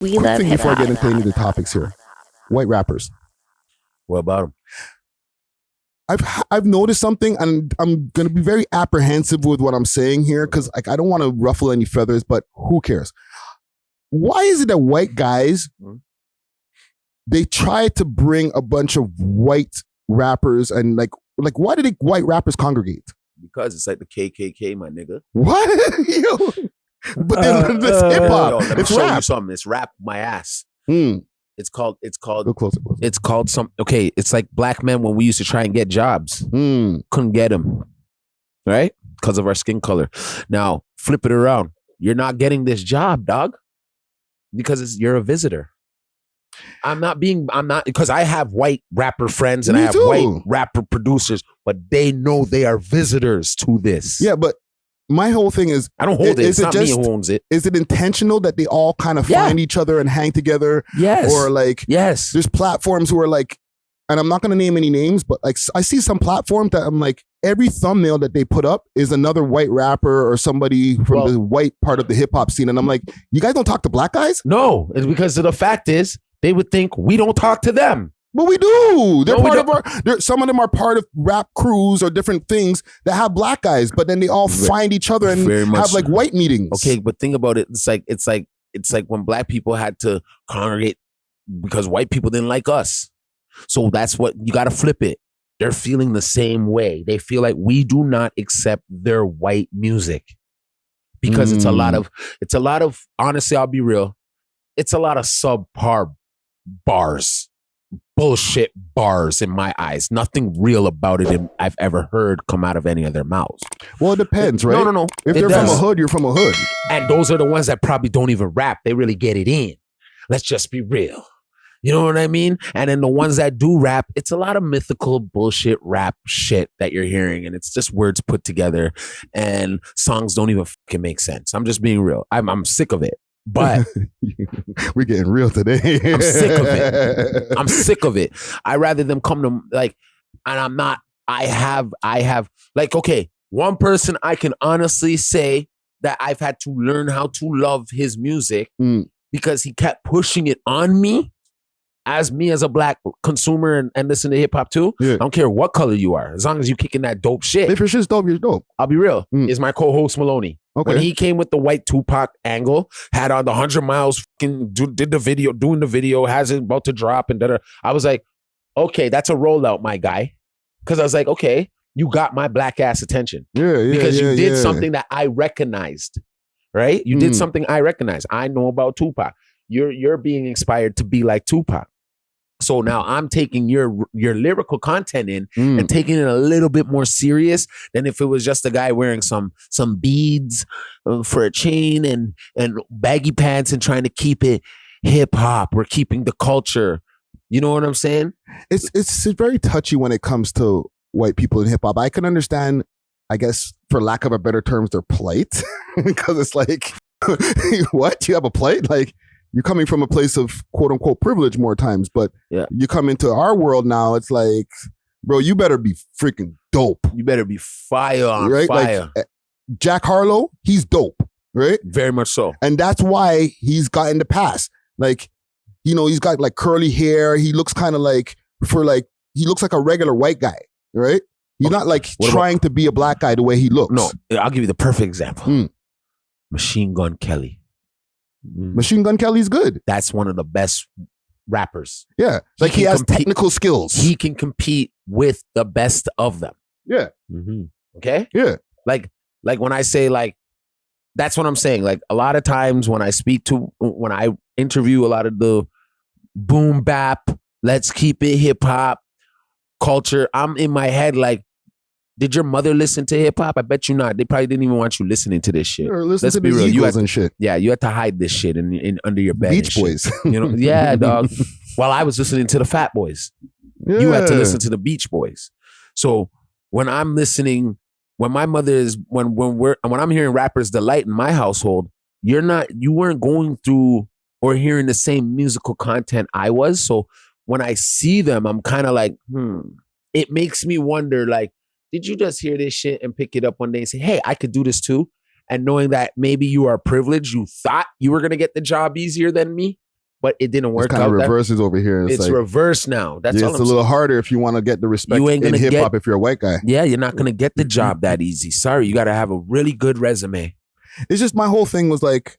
We Quick love thing hip before I hop. get into any of the topics here. White rappers. What about them? I've noticed something, and I'm gonna be very apprehensive with what I'm saying here because like I don't want to ruffle any feathers, but who cares? Why is it that white guys they try to bring a bunch of white rappers and like why do white rappers congregate? Because it's like the KKK, my nigga. What? Yo. But it's hip hop. Let me It's show you rap. something. It's rap my ass. Mm. It's called Go closer. it's called some okay, it's like black men when we used to try and get jobs. Couldn't get them. Right? Because of our skin color. Now, flip it around. You're not getting this job, dog. Because you're a visitor. I'm not because I have white rapper friends and Me I have too. white rapper producers, but they know they are visitors to this. Yeah, but my whole thing is I don't hold it. is It's not me who owns it. Is it intentional that they all kind of Yeah. find each other and hang together? Yes. Or like Yes. there's platforms who are like, and I'm not going to name any names, but like I see some platform that I'm like, every thumbnail that they put up is another white rapper or somebody from the white part of the hip hop scene. And I'm like, you guys don't talk to black guys? No, it's because of the fact is they would think we don't talk to them. But we do. They're No, we part of our. Some of them are part of rap crews or different things that have black guys, but then they all find each other and Very much have like so. white meetings. Okay, but think about it. It's like when black people had to congregate because white people didn't like us. So that's what you got to flip it. They're feeling the same way. They feel like we do not accept their white music because it's a lot of, honestly, I'll be real. It's a lot of subpar bars, bullshit bars in my eyes. Nothing real about it I've ever heard come out of any of their mouths. Well, it depends, right? No. If It they're does. from a hood, you're from a hood. And those are the ones that probably don't even rap. They really get it in. Let's just be real. You know what I mean? And then the ones that do rap, it's a lot of mythical bullshit rap shit that you're hearing. And it's just words put together and songs don't even fucking make sense. I'm just being real. I'm sick of it. But we're getting real today. I'm sick of it. I'm sick of it. I rather them come to like, and I'm not, I have like, okay, one person I can honestly say that I've had to learn how to love his music because he kept pushing it on me as a black consumer and listen to hip hop too. Yeah. I don't care what color you are, as long as you kicking that dope shit. If your shit's dope, you're dope. I'll be real. Is my co-host Maloney. Okay. When he came with the white Tupac angle, had on the 100 miles, doing the video, has it about to drop and da-da. I was like, okay, that's a rollout, my guy. Because I was like, okay, you got my black ass attention. Because you did something that I recognized, right? You did something I recognized. I know about Tupac. You're being inspired to be like Tupac. So now I'm taking your lyrical content in and taking it a little bit more serious than if it was just a guy wearing some beads for a chain and baggy pants and trying to keep it hip hop. We're keeping the culture. You know what I'm saying? It's very touchy when it comes to white people in hip hop. I can understand, I guess, for lack of a better terms, their plight because it's like, what? You have a plight? Like, you're coming from a place of quote unquote privilege more times, but you come into our world now, it's like, bro, you better be freaking dope. You better be fire on fire. Like, Jack Harlow, he's dope, right? Very much so. And that's why he's gotten the pass. Like, you know, he's got like curly hair. He looks kind of like, he looks like a regular white guy, right? He's not like trying to be a black guy the way he looks. No, I'll give you the perfect example. Machine Gun Kelly. Machine Gun Kelly's good. That's one of the best rappers. Yeah. Like he has technical skills. He can compete with the best of them. Yeah. Okay? Yeah. Like when I say like, that's what I'm saying. Like a lot of times when I interview a lot of the boom bap, let's keep it hip hop culture, I'm in my head like, did your mother listen to hip hop? I bet you not. They probably didn't even want you listening to this shit. Or listen to the Eagles and shit. Yeah, you had to hide this shit in under your bed. Beach Boys. You know, yeah, dog. While I was listening to the Fat Boys, you had to listen to the Beach Boys. So when I'm listening, when my mother is when I'm hearing rappers delight in my household, you weren't going through or hearing the same musical content I was. So when I see them, I'm kind of like, It makes me wonder, like, did you just hear this shit and pick it up one day and say, hey, I could do this too? And knowing that maybe you are privileged, you thought you were going to get the job easier than me. but it didn't work kind out. of reverses over here. It's like, reversed now. That's all. It's a little harder if you want to get the respect in hip hop if you're a white guy. Yeah, you're not gonna get the job that easy. Sorry, you got to have a really good resume. It's just my whole thing was like,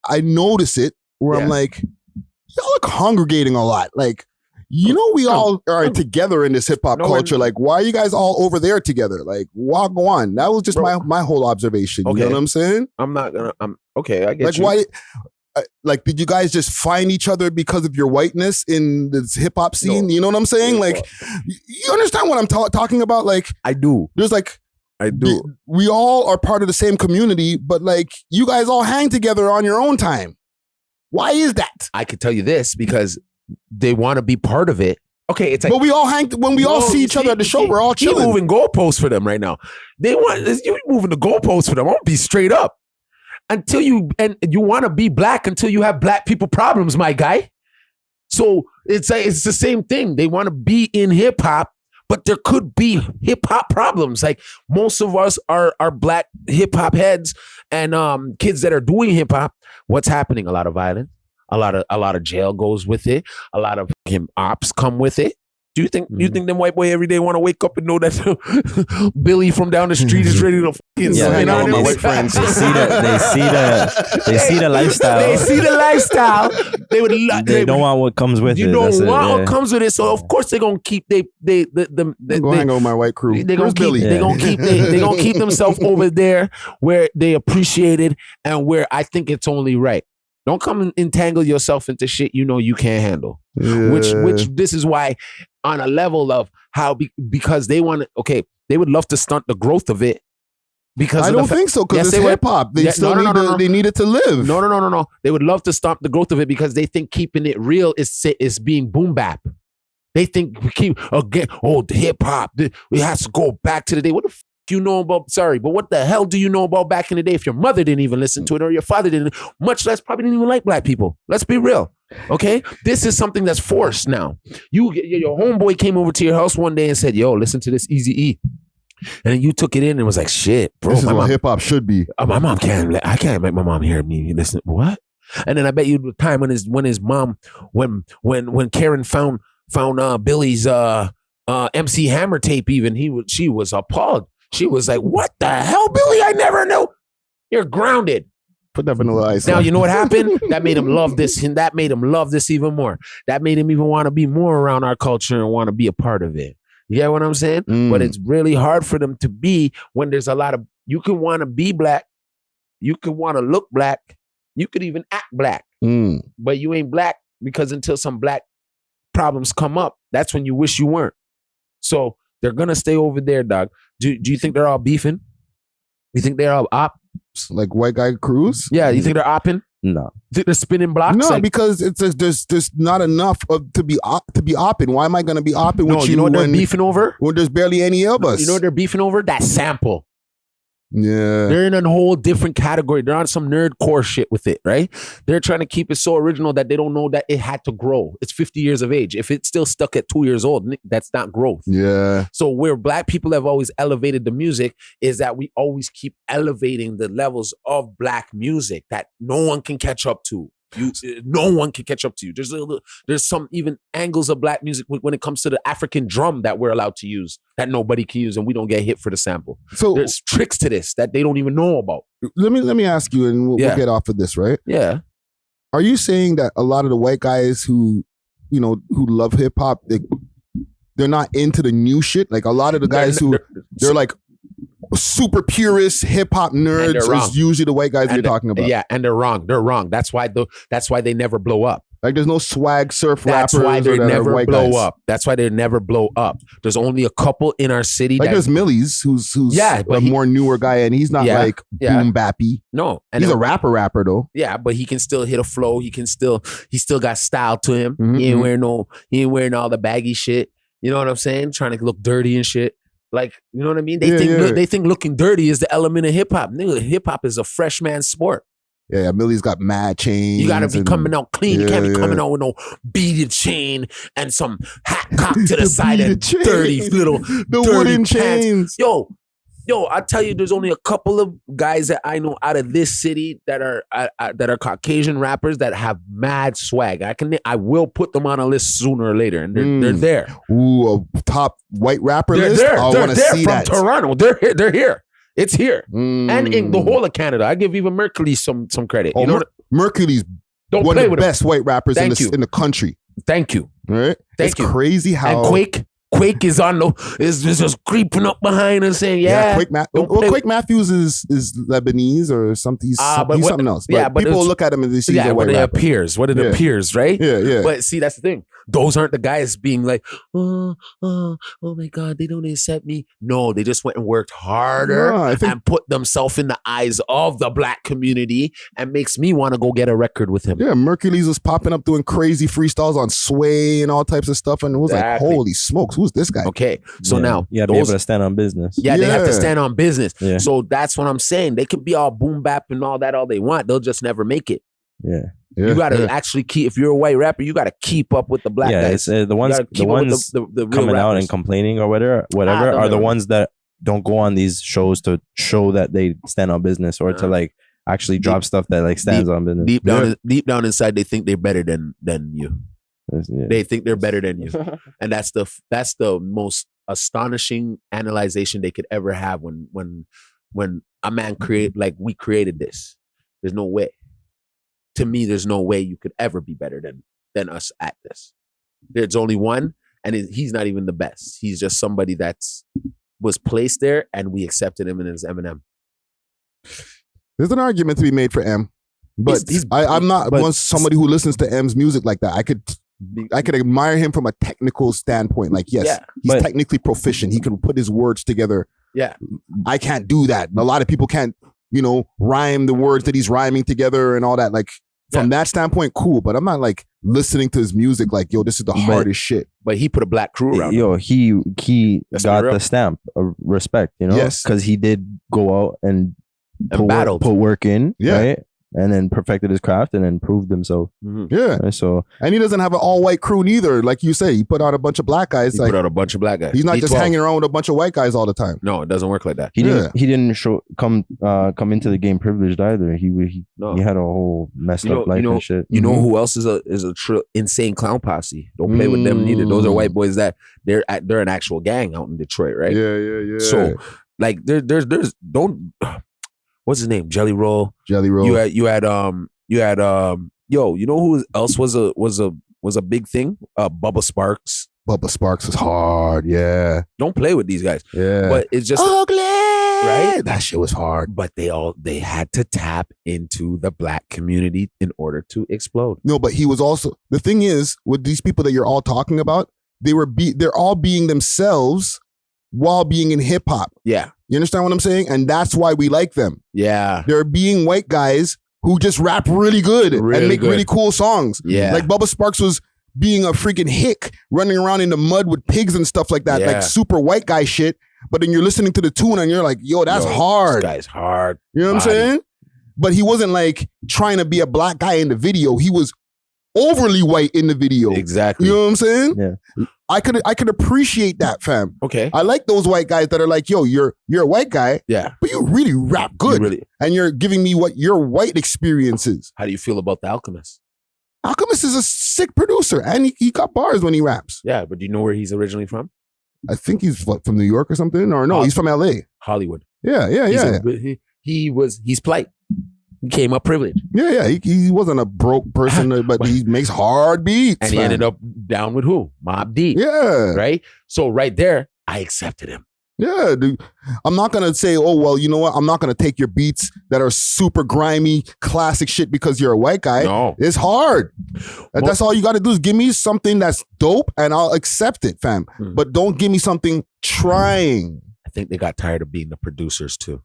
I notice it where I'm like, y'all are congregating a lot. Like, we all are together in this hip hop culture. Like, why are you guys all over there together? Like, walk on. That was just my whole observation. You know what I'm saying? I'm okay. I get like, you. Why? Like, did you guys just find each other because of your whiteness in this hip hop scene? You know what I'm saying? Like, you understand what I'm talking about? Like, I do. There's like, I do. We all are part of the same community, but like, you guys all hang together on your own time. Why is that? I could tell you this because they want to be part of it. Okay, it's like, but we all hang when we all see each other at the show. We're all chilling. You're moving goalposts for them right now. You're moving the goalposts for them. I'll be straight up. Until you want to be black until you have black people problems, my guy. So it's the same thing. They want to be in hip hop, but there could be hip hop problems. Like most of us are black hip hop heads and kids that are doing hip hop. What's happening? A lot of violence. A lot of jail goes with it. A lot of ops come with it. Do you think them white boy every day want to wake up and know that Billy from down the street is ready to fucking hang out with my white friends? They see the lifestyle. They see the lifestyle. They don't want what comes with it. You don't want what comes with it. So of course they're gonna keep go hang out with my white crew. They're gonna keep themselves over there where they appreciate it and where I think it's only right. Don't come and entangle yourself into shit you can't handle. Yeah. Which this is why on a level of how because they want to, they would love to stunt the growth of it. Because I don't think so, because it's hip hop. They still they need it to live. No. They would love to stop the growth of it because they think keeping it real is being boom bap. They think we keep the hip hop. It has to go back to the day. What the f you know about? Sorry, but what the hell do you know about back in the day? If your mother didn't even listen to it or your father didn't, much less probably didn't even like black people. Let's be real. Okay, this is something that's forced now. Your homeboy came over to your house one day and said, "Yo, listen to this Eazy-E," and then you took it in and was like, "Shit, bro, this is what hip hop should be." My mom can't. I can't make my mom hear me listen. What? And then I bet you the time when his mom when Karen found Billy's MC Hammer tape, she was appalled. She was like, "What the hell, Billy? I never knew. You're grounded." Put that vanilla ice. Now, you know what happened? That made him love this, and that made him love this even more. That made him even want to be more around our culture and want to be a part of it. You get what I'm saying? But it's really hard for them to be when there's a lot of, you can want to be black, you can want to look black, you could even act black, but you ain't black because until some black problems come up, that's when you wish you weren't. So they're going to stay over there, dog. Do you think they're all beefing? You think they're all op? Like white guy crews? Yeah, you think they're opping? No. They're spinning blocks? No, because there's not enough to be opping. Why am I going to be opping with you? You know what they're beefing over? When there's barely any of us. You know what they're beefing over? That sample. Yeah. They're in a whole different category. They're on some nerdcore shit with it, right? They're trying to keep it so original that they don't know that it had to grow. It's 50 years of age. If it's still stuck at 2 years old, that's not growth. Yeah. So where black people have always elevated the music is that we always keep elevating the levels of black music that no one can catch up to. No one can catch up to you. There's some even angles of black music when it comes to the African drum that we're allowed to use that nobody can use, and we don't get hit for the sample. So there's tricks to this that they don't even know about. Let me ask you, and we'll get off of this, right? Yeah. Are you saying that a lot of the white guys who love hip hop, they're not into the new shit? Like a lot of the guys they're like super purist hip hop nerds is usually the white guys you're talking about. Yeah, and they're wrong. They're wrong. That's why they never blow up. Like there's no swag surf rappers. That's why they never blow guys. up. That's why they never blow up. There's only a couple in our city. Like there's Millie's, who's a more newer guy, and he's not like boom bappy. No, and he's a rapper though. Yeah, but he can still hit a flow. He still got style to him. Mm-hmm. He ain't wearing all the baggy shit. You know what I'm saying? Trying to look dirty and shit. Like, you know what I mean? They think looking dirty is the element of hip hop. Nigga, hip hop is a fresh man's sport. Yeah, Millie's got mad chains. You gotta be coming out clean. You can't be coming out with no beaded chain and some hat cocked to the side and dirty little wooden chains. Yo, Yo, I tell you, there's only a couple of guys that I know out of this city that are Caucasian rappers that have mad swag. I will put them on a list sooner or later, and they're there. Ooh, a top white rapper They're list. there. I They're want to there see from that. Toronto. They're here. They're here. It's here, and in the whole of Canada. I give even Mercury some credit. Oh, You know, Mercury's don't one play of the with him. best white rappers in Thank you. the country. Thank you. Right? Thank It's you. crazy how And Quake is on is just creeping up behind and saying, yeah. Quake Matthews is Lebanese or something. He's something else. But people look at him and they see he's a white rapper. What it appears, right? Yeah. But see, that's the thing. Those aren't the guys being like, oh my God, they don't accept me. No, they just went and worked harder and put themselves in the eyes of the black community and makes me want to go get a record with him. Yeah, Mercules was popping up doing crazy freestyles on Sway and all types of stuff. And it was like, holy smokes, who's this guy? Okay, so now you have to be able to stand on business. Yeah, they have to stand on business. Yeah. So that's what I'm saying. They could be all boom bap and all that all they want. They'll just never make it. Yeah. Yeah, you gotta actually keep. If you're a white rapper, you gotta keep up with the black guys. Yeah, the ones the coming out and complaining or whatever are the ones that don't go on these shows to show that they stand on business or to like actually drop stuff that like stands on business. Deep down inside, they think they're better than you. Yeah. They think they're better than you, and that's the most astonishing analyzation they could ever have when a man we created this. There's no way. To me, there's no way you could ever be better than us at this. There's only one, and he's not even the best. He's just somebody was placed there, and we accepted him as Eminem. There's an argument to be made for M, but I'm not somebody who listens to M's music like that. I could admire him from a technical standpoint. Like, yes, he's technically proficient. He can put his words together. Yeah, I can't do that. A lot of people can't, rhyme the words that he's rhyming together and all that. Like, from that standpoint, cool. But I'm not like listening to his music like, yo, this is the hardest shit. But he put a black crew around. Yo, he got the stamp of respect, Yes, because he did go out and put work in, right? And then perfected his craft and then proved himself. Mm-hmm. Yeah. Right? So, and he doesn't have an all white crew neither. Like you say, he put out a bunch of black guys. Put out a bunch of black guys. He's not just hanging around with a bunch of white guys all the time. No, it doesn't work like that. He didn't come into the game privileged either. He had a whole messed up life and shit. You know who else is a insane clown posse? Don't play with them neither. Those are white boys that they're an actual gang out in Detroit, right? Yeah. So like there's what's his name? Jelly Roll. You had who else was a big thing? Bubba Sparks. Bubba Sparks was hard. Yeah. Don't play with these guys. Yeah. But it's just ugly. Right? That shit was hard. But they had to tap into the black community in order to explode. No, but he was also, the thing is, with these people that you're all talking about, they're all being themselves while being in hip hop. Yeah. You understand what I'm saying? And that's why we like them. Yeah. They're being white guys who just rap really good and make really cool songs. Yeah. Like Bubba Sparks was being a freaking hick, running around in the mud with pigs and stuff like that, like super white guy shit. But then you're listening to the tune and you're like, yo, that's hard. This guy's hard. You know what I'm saying? But he wasn't like trying to be a black guy in the video. He was overly white in the video. Exactly. You know what I'm saying? Yeah. I could appreciate that, fam. Okay. I like those white guys that are like, yo, you're a white guy. Yeah. But you really rap good. And you're giving me what your white experience is. How do you feel about The Alchemist? Alchemist is a sick producer. And he got bars when he raps. Yeah, but do you know where he's originally from? I think he's from New York or something. Or no, he's from LA. Hollywood. Yeah. He's plight. He came up privileged. Yeah. He wasn't a broke person, but he makes hard beats. And he ended up down with who? Mobb Deep. Yeah. Right? So right there, I accepted him. Yeah, dude. I'm not going to say, oh, well, you know what? I'm not going to take your beats that are super grimy, classic shit because you're a white guy. No. It's hard. That's all you got to do is give me something that's dope and I'll accept it, fam. But don't give me something trying. I think they got tired of being the producers too.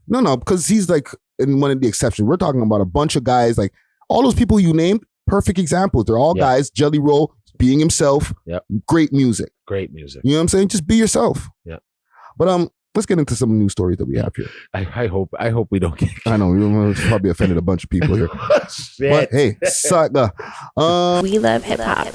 No, because he's like in one of the exceptions. We're talking about a bunch of guys, like all those people you named, perfect examples. They're all guys, Jelly Roll, being himself. Yep. Great music. Great music. You know what I'm saying? Just be yourself. Yeah. But let's get into some news stories that we have here. I hope we don't get. I know we probably offended a bunch of people here. But hey, sucker. We love hip hop.